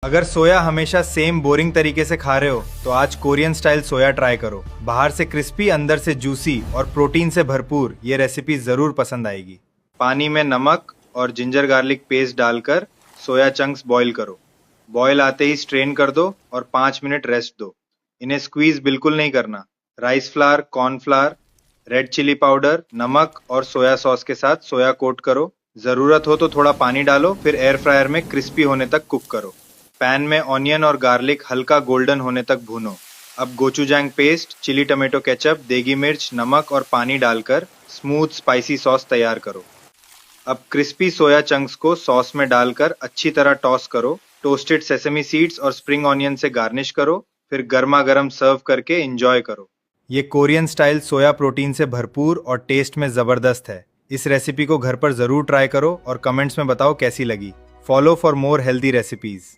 अगर सोया हमेशा same boring तरीके से खा रहे हो तो आज कोरियन स्टाइल सोया ट्राई करो। बाहर से क्रिस्पी, अंदर से जूसी और प्रोटीन से भरपूर ये रेसिपी जरूर पसंद आएगी। पानी में नमक और जिंजर गार्लिक पेस्ट डालकर सोया चंक्स बॉईल करो। बॉईल आते ही स्ट्रेन कर दो और 5 मिनट रेस्ट दो। इन्हें स्क्वीज बिल्कुल नहीं करना। Rice flour, cornflour, red chilli powder, नमक और सोया सॉस के साथ सोया कोट करो। जरूरत हो तो थोड़ा पानी डालो, फिर एयर फ्रायर में क्रिस्पी होने तक कुक करो। पैन में ऑनियन और गार्लिक हल्का गोल्डन होने तक भूनो। अब गोचूजैंग पेस्ट, चिली टमाटो केचप, देगी मिर्च, नमक और पानी डालकर स्मूथ स्पाइसी सॉस तैयार करो। अब क्रिस्पी सोया चंक्स को सॉस में डालकर अच्छी तरह टॉस करो। टोस्टेड सेसमी सीड्स और स्प्रिंग ऑनियन से गार्निश करो, फिर गर्मा गर्म सर्व करके एंजॉय करो। ये कोरियन स्टाइल सोया प्रोटीन से भरपूर और टेस्ट में जबरदस्त है। इस रेसिपी को घर पर जरूर ट्राई करो और कमेंट्स में बताओ कैसी लगी। Follow for more healthy recipes.